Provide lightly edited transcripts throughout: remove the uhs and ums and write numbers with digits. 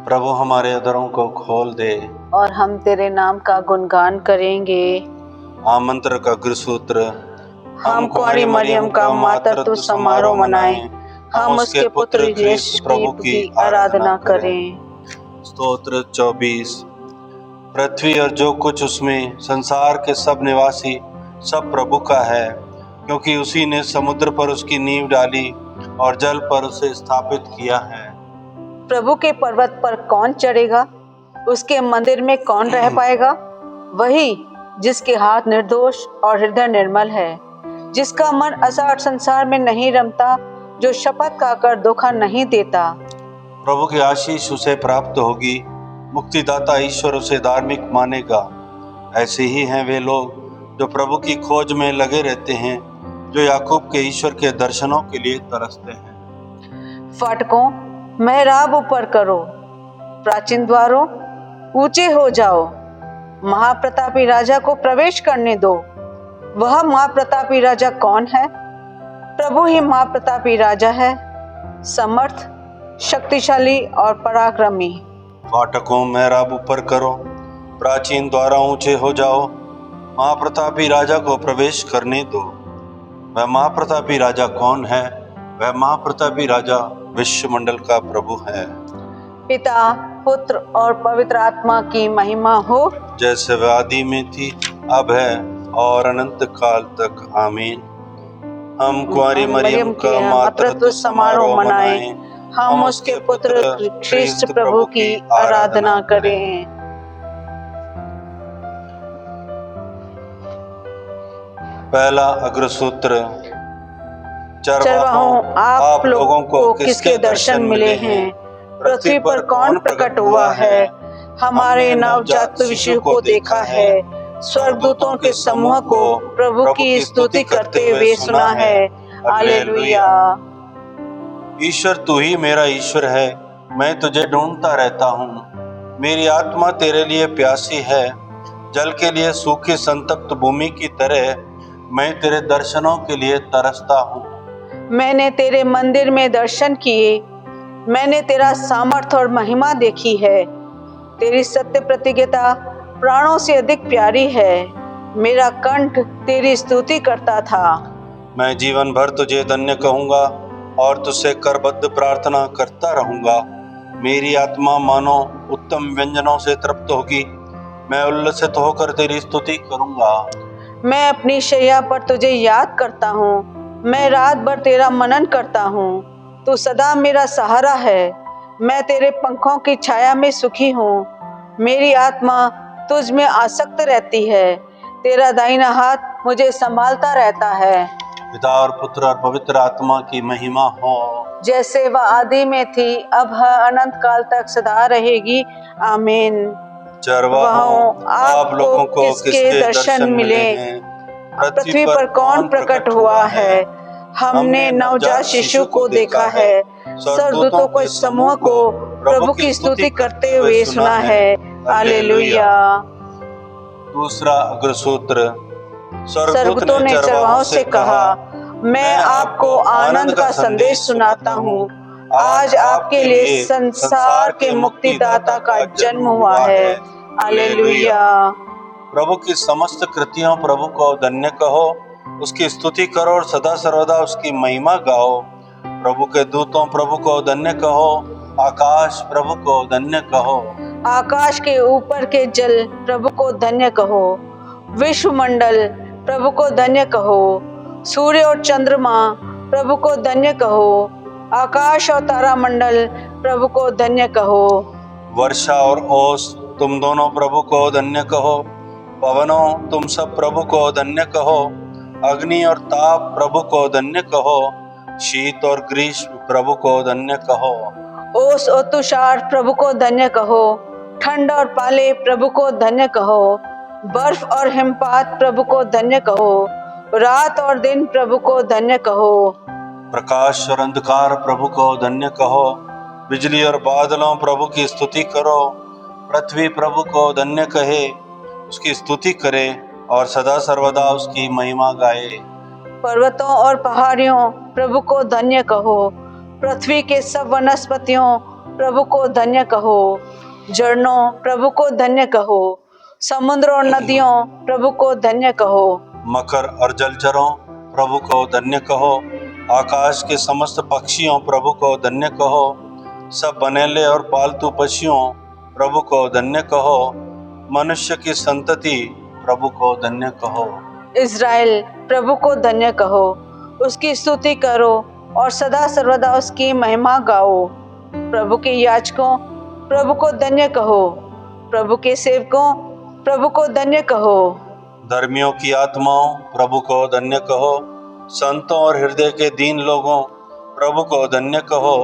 प्रभु हमारे अधरों को खोल दे और हम तेरे नाम का गुणगान करेंगे। आमंत्र का गृहसूत्र। हम कुंवारी मरियम का मातृत्व समारोह मनाएं, हम उसके पुत्र यीशु प्रभु की आराधना करें। स्तोत्र 24। पृथ्वी और जो कुछ उसमें, संसार के सब निवासी, सब प्रभु का है, क्योंकि उसी ने समुद्र पर उसकी नींव डाली और जल पर उसे स्थापित किया है। प्रभु के पर्वत पर कौन चढ़ेगा? उसके मंदिर में कौन रह पाएगा? वही जिसके हाथ निर्दोष और हृदय निर्मल है, जिसका मन असार संसार में नहीं रमता, जो शपथ खाकर धोखा नहीं देता। प्रभु की आशीष उसे प्राप्त होगी, मुक्तिदाता ईश्वर उसे धार्मिक मानेगा। ऐसे ही हैं वे लोग जो प्रभु की खोज में लगे रहते हैं, जो याकूब के ईश्वर के दर्शनों के लिए तरसते हैं। फाटकों, मेहराब ऊपर करो, प्राचीन द्वारों ऊंचे हो जाओ, महाप्रतापी राजा को प्रवेश करने दो। वह महाप्रतापी राजा कौन है? प्रभु ही महाप्रतापी राजा है, समर्थ, शक्तिशाली और पराक्रमी। फाटकों, मेहराब ऊपर करो, प्राचीन द्वारा ऊंचे हो जाओ, महाप्रतापी राजा को प्रवेश करने दो। वह महाप्रतापी राजा कौन है? वह महाप्रतापी राजा विश्वमंडल का प्रभु है। पिता, पुत्र और पवित्र आत्मा की महिमा हो, जैसे वह आदि में थी, अब है और अनंत काल तक। आमीन। हम कुंवारी मरियम का मातृत्व समारोह मनाएं, हम उसके पुत्र ख्रीष्ट प्रभु की आराधना करें। पहला अग्रसूत्र। चरवाहों, आप लोगों को किसके दर्शन मिले हैं? पृथ्वी पर कौन प्रकट हुआ है? हमारे नवजात यीशु को देखा है, स्वर्गदूतों के समूह को प्रभु की स्तुति करते हुए सुना है। हालेलुया। ईश्वर, तू ही मेरा ईश्वर है, मैं तुझे ढूंढता रहता हूँ। मेरी आत्मा तेरे लिए प्यासी है, जल के लिए सूखी संतप्त भूमि की तरह मैं तेरे दर्शनों के लिए तरसता हूँ। मैंने तेरे मंदिर में दर्शन किए, मैंने तेरा सामर्थ और महिमा देखी है। तेरी सत्य प्रतिज्ञता प्राणों से अधिक प्यारी है। मेरा कंठ तेरी स्तुति करता था। मैं जीवन भर तुझे धन्य कहूँगा और तुझसे करबद्ध प्रार्थना करता रहूँगा। मेरी आत्मा मानो उत्तम व्यंजनों से तृप्त होगी, मैं उल्लसित होकर तेरी स्तुति करूँगा। मैं अपनी शैया पर तुझे याद करता हूँ, मैं रात भर तेरा मनन करता हूँ। तू सदा मेरा सहारा है, मैं तेरे पंखों की छाया में सुखी हूँ। मेरी आत्मा तुझ में आसक्त रहती है, तेरा दाहिना हाथ मुझे संभालता रहता है। पिता और पुत्र और पवित्र आत्मा की महिमा हो, जैसे वह आदि में थी, अब है, अनंत काल तक सदा रहेगी। आमीन। चरवाहों, आप लोगों को किसके दर्शन मिले हैं? पृथ्वी पर कौन प्रकट हुआ है? हमने नवजात शिशु को देखा है, स्वर्गदूतों के समूह को प्रभु की स्तुति करते हुए सुना है। हालेलुया। दूसरा अग्रसूत्र। स्वर्गदूतों ने चरवाहों से कहा, मैं आपको आनंद का संदेश सुनाता हूँ। आज आपके लिए संसार के मुक्तिदाता का जन्म हुआ है। हालेलुया। प्रभु की समस्त कृतियों प्रभु को धन्य कहो, उसकी स्तुति करो और सदा सर्वदा उसकी महिमा गाओ। प्रभु के दूतों प्रभु को धन्य कहो, आकाश प्रभु को धन्य कहो। आकाश के ऊपर के जल प्रभु को धन्य कहो, विश्वमंडल प्रभु को धन्य कहो, सूर्य और चंद्रमा प्रभु को धन्य कहो, आकाश और तारामंडल प्रभु को धन्य कहो। वर्षा और ओस तुम दोनों प्रभु को धन्य कहो, पवनों तुम सब प्रभु को धन्य कहो, अग्नि और ताप प्रभु को धन्य कहो, शीत और ग्रीष्म प्रभु को धन्य कहो। ओस और तुषार प्रभु को धन्य कहो, ठंड और पाले प्रभु को धन्य कहो, बर्फ और हिमपात प्रभु को धन्य कहो, रात और दिन प्रभु को धन्य कहो। प्रकाश और अंधकार प्रभु को धन्य कहो, बिजली और बादलों प्रभु की स्तुति करो। पृथ्वी प्रभु को धन्य कहे, उसकी स्तुति करे और सदा सर्वदा उसकी महिमा गाए। पर्वतों और पहाड़ियों प्रभु को धन्य कहो, पृथ्वी के सब वनस्पतियों प्रभु को धन्य कहो। झरनों, प्रभु को धन्य कहो। समुद्र और नदियों, प्रभु को धन्य कहो। मकर और जलचरों, प्रभु को धन्य कहो। आकाश के समस्त पक्षियों, प्रभु को धन्य कहो। सब बनेले और पालतू पशुओं, प्रभु को धन्य कहो। मनुष्य की संतति, प्रभु को धन्य कहो। इज़राइल, प्रभु को धन्य कहो। उसकी स्तुति करो और सदा सर्वदा उसकी महिमा गाओ। प्रभु के याजकों, प्रभु को धन्य कहो। प्रभु के सेवकों, प्रभु को धन्य कहो। धर्मियों की आत्माओं, प्रभु को धन्य कहो। संतों और हृदय के दीन लोगों, प्रभु को धन्य कहो।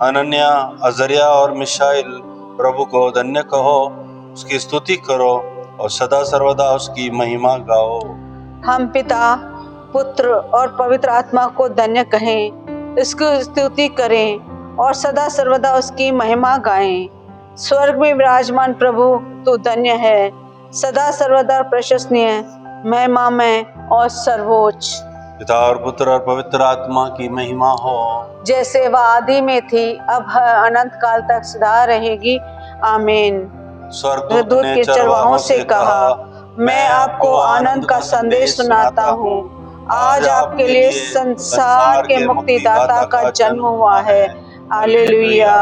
अनन्या, अजरिया और मिशाइल, प्रभु को धन्य कहो। उसकी स्तुति करो और सदा सर्वदा उसकी महिमा गाओ। हम पिता, पुत्र और पवित्र आत्मा को धन्य कहें, इसकी स्तुति करें और सदा सर्वदा उसकी महिमा गाएं। स्वर्ग में विराजमान प्रभु, तू धन्य है, सदा सर्वदा प्रशंसनीय, महिमामय और सर्वोच्च। पिता और पुत्र और पवित्र आत्मा की महिमा हो, जैसे वह आदि में थी, अब है, अनंत काल तक सदा रहेगी। आमीन। स्वर्गदूत ने चरवाहों से कहा, मैं आपको आनंद का संदेश सुनाता हूँ। आज आपके लिए संसार के मुक्तिदाता का जन्म हुआ है। हालेलुया।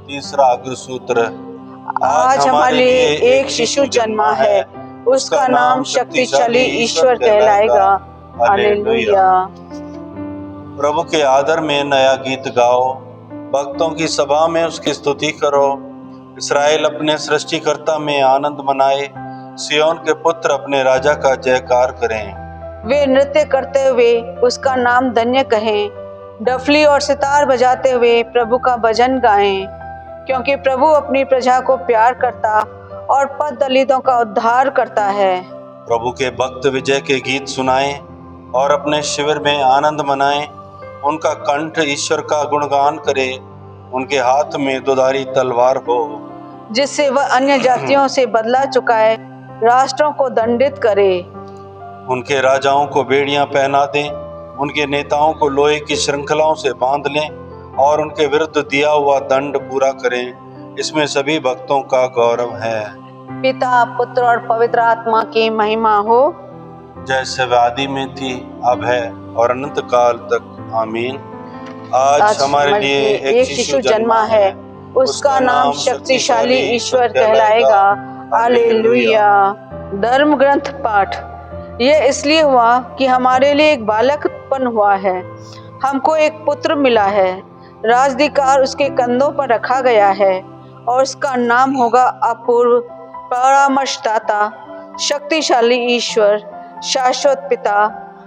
तीसरा अग्रसूत्र, आज हमारे लिए एक शिशु जन्मा है, उसका नाम शक्तिशाली ईश्वर कहलाएगा। हालेलुया। प्रभु के आदर में नया गीत गाओ, भक्तों की सभा में उसकी स्तुति करो। इस्राएल अपने सृष्टिकर्ता में आनंद मनाए, सियोन के पुत्र अपने राजा का जयकार करें। वे नृत्य करते हुए उसका नाम धन्य कहें, डफली और सितार बजाते हुए प्रभु का भजन गाएं, क्योंकि प्रभु अपनी प्रजा को प्यार करता और पथ दलितों का उद्धार करता है। प्रभु के भक्त विजय के गीत सुनाएं और अपने शिविर में आनंद मनाएं। उनका कंठ ईश्वर का गुणगान करे, उनके हाथ में दुधारी तलवार हो, जिससे वह अन्य जातियों से बदला चुकाए, राष्ट्रों को दंडित करे। उनके राजाओं को बेड़ियां पहना दें, उनके नेताओं को लोहे की श्रृंखलाओं से बांध लें और उनके विरुद्ध दिया हुआ दंड पूरा करें। इसमें सभी भक्तों का गौरव है। पिता, पुत्र और पवित्र आत्मा की महिमा हो, जैसे वह आदि में थी, अब है और अनंत काल तक। आमीन। आज हमारे लिए एक शिशु जन्मा है, उसका नाम शक्तिशाली ईश्वर कहलाएगा। हालेलुया। धर्म ग्रंथ पाठ। यह इसलिए हुआ कि हमारे लिए एक बालक उत्पन्न हुआ है, हमको एक पुत्र मिला है, राजधिकार उसके कंधों पर रखा गया है और उसका नाम होगा अपूर्व, परामर्शदाता, शक्तिशाली ईश्वर, शाश्वत पिता,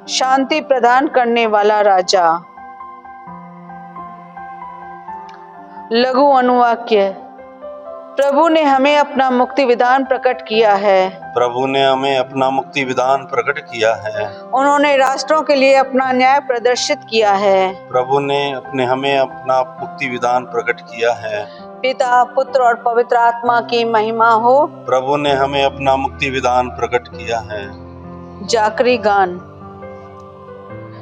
शांति प्रदान करने वाला राजा। लघु अनुवाक्य। प्रभु ने हमें अपना मुक्ति विधान प्रकट किया है। प्रभु ने हमें अपना मुक्ति विधान प्रकट किया है। उन्होंने राष्ट्रों के लिए अपना न्याय प्रदर्शित किया है। प्रभु ने हमें अपना मुक्ति विधान प्रकट किया है। पिता, पुत्र और पवित्र आत्मा की महिमा हो। प्रभु ने हमें अपना मुक्ति विधान प्रकट किया है। जाकरी गान।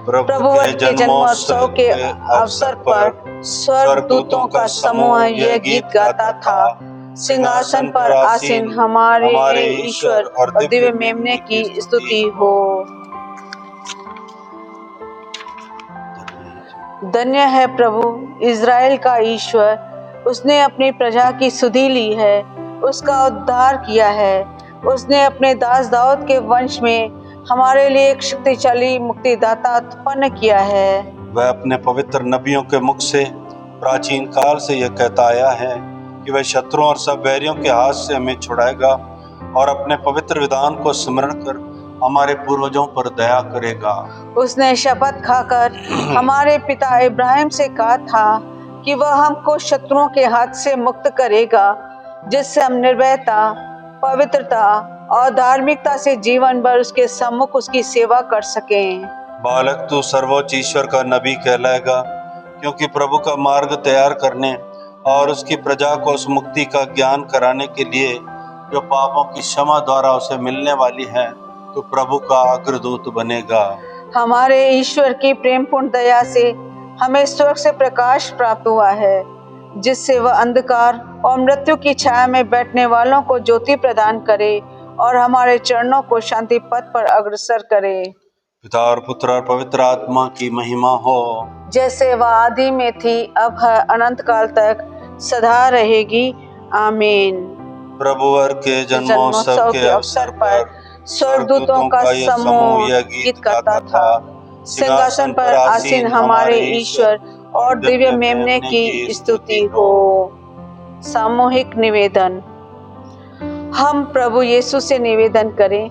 प्रभु के जन्मोत्सव के अवसर पर स्वर्गदूतों का समूह यह गीत गाता था, सिंहासन पर आसीन हमारे ईश्वर और दिव्य मेमने की स्तुति हो। धन्य है प्रभु इज़राइल का ईश्वर, उसने अपनी प्रजा की सुधि ली है, उसका उद्धार किया है। उसने अपने दास दाऊद के वंश में हमारे लिए एक शक्तिशाली मुक्तिदाता उत्पन्न किया है। वह अपने पवित्र नबियों के मुख से प्राचीन काल से यह कहता आया है कि वह शत्रुओं और सब बैरियों के हाथ से हमें छुड़ाएगा और अपने पवित्र विधान को स्मरण कर हमारे पूर्वजों पर दया करेगा। उसने शपथ खाकर हमारे पिता इब्राहिम से कहा था कि वह हमको शत्रुओं के हाथ से मुक्त करेगा, जिससे हम निर्भयता, पवित्रता और धार्मिकता से जीवन भर उसके सम्मुख उसकी सेवा कर सकें। बालक, तू सर्वोच्च ईश्वर का नबी कहलाएगा, क्योंकि प्रभु का मार्ग तैयार करने और उसकी प्रजा को उस मुक्ति का ज्ञान कराने के लिए जो पापों की क्षमा द्वारा उसे मिलने वाली है, तो प्रभु का अग्रदूत बनेगा। हमारे ईश्वर की प्रेमपूर्ण दया से हमें स्वर्ग से प्रकाश प्राप्त हुआ है, जिससे वह अंधकार और मृत्यु की छाया में बैठने वालों को ज्योति प्रदान करे और हमारे चरणों को शांति पथ पर अग्रसर करे। पिता और पुत्र और पवित्र आत्मा की महिमा हो, जैसे वह आदि में थी, अब है, अनंत काल तक सदा रहेगी। आमीन। प्रभुवर के जन्मोत्सव के अवसर पर स्वर्गदूतों का ये समूह यह गीत गाता था, सिंहासन पर आसीन हमारे ईश्वर और दिव्य मेमने की स्तुति हो। सामूहिक निवेदन। हम प्रभु यीशु से निवेदन करें,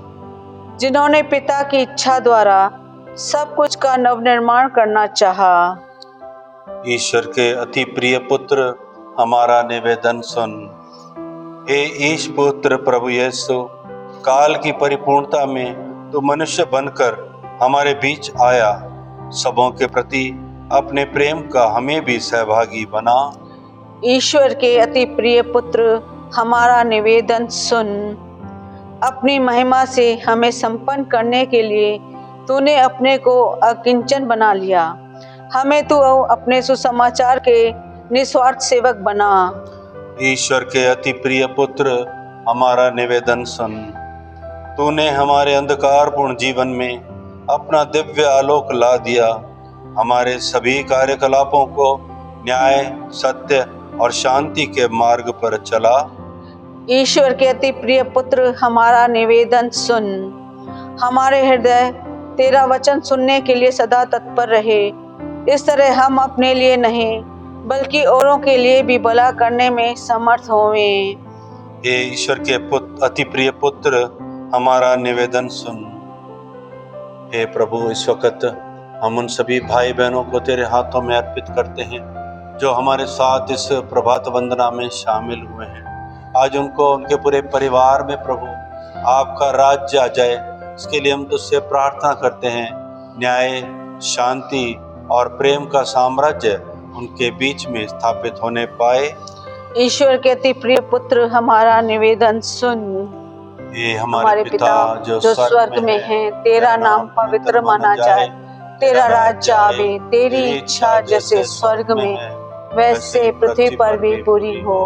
जिन्होंने पिता की इच्छा द्वारा सब कुछ का नवनिर्माण करना चाहा। ईश्वर के अति प्रिय पुत्र, हमारा निवेदन सुन। हे ईश पुत्र प्रभु यीशु, काल की परिपूर्णता में तू मनुष्य बनकर हमारे बीच आया। सबों के प्रति अपने प्रेम का हमें भी सहभागी बना। ईश्वर के अति प्रिय पुत्र, हमारा निवेदन सुन। अपनी महिमा से हमें संपन्न करने के लिए तूने अपने को अकिंचन बना लिया। हमें तू अपने सुसमाचार के निस्वार्थ सेवक बना। ईश्वर के अति प्रिय पुत्र, हमारा निवेदन सुन। तूने हमारे अंधकारपूर्ण जीवन में अपना दिव्य आलोक ला दिया। हमारे सभी कार्यकलापों को न्याय, सत्य और शांति के मार्ग पर चला। ईश्वर के अति प्रिय पुत्र, हमारा निवेदन सुन। हमारे हृदय तेरा वचन सुनने के लिए सदा तत्पर रहे। इस तरह हम अपने लिए नहीं बल्कि औरों के लिए भी भला करने में समर्थ होवें। हे ईश्वर के अति प्रिय पुत्र, हमारा निवेदन सुन। हे प्रभु, इस वक्त हम उन सभी भाई बहनों को तेरे हाथों में अर्पित करते हैं जो हमारे साथ इस प्रभात वंदना में शामिल हुए हैं। आज उनको, उनके पूरे परिवार में प्रभु आपका राज्य आ जाए, इसके लिए हम तुझसे प्रार्थना करते हैं। न्याय, शांति और प्रेम का साम्राज्य उनके बीच में स्थापित होने पाए। ईश्वर के अति प्रिय पुत्र, हमारा निवेदन सुन। ये हमारे पिता जो स्वर्ग में है, तेरा नाम पवित्र माना जाए। तेरा राज्य आवे, तेरी इच्छा जैसे स्वर्ग में वैसे पृथ्वी पर भी पूरी हो।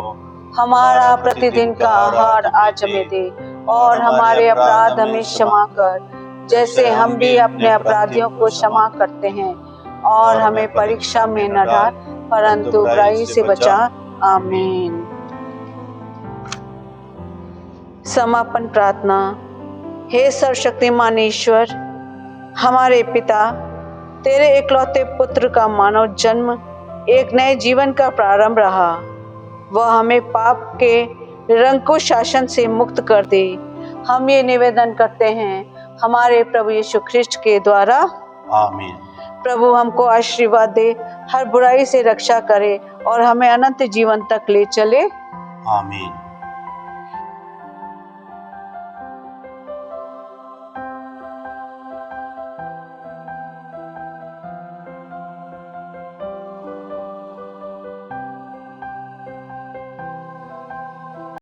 हमारा प्रतिदिन का आहार आज हमें दे, और हमारे अपराध हमें क्षमा कर, जैसे हम भी अपने अपराधियों को क्षमा करते हैं। और हमें परीक्षा में न डाल, परंतु बुराई से बचा। आमीन। समापन प्रार्थना। हे सर्वशक्तिमान ईश्वर, हमारे पिता, तेरे इकलौते पुत्र का मानव जन्म एक नए जीवन का प्रारंभ रहा। वह हमें पाप के निरंकुश शासन से मुक्त कर दे। हम ये निवेदन करते हैं हमारे प्रभु यीशु ख्रिस्ट के द्वारा। आमीन। प्रभु हमको आशीर्वाद दे, हर बुराई से रक्षा करे और हमें अनंत जीवन तक ले चले। आमीन।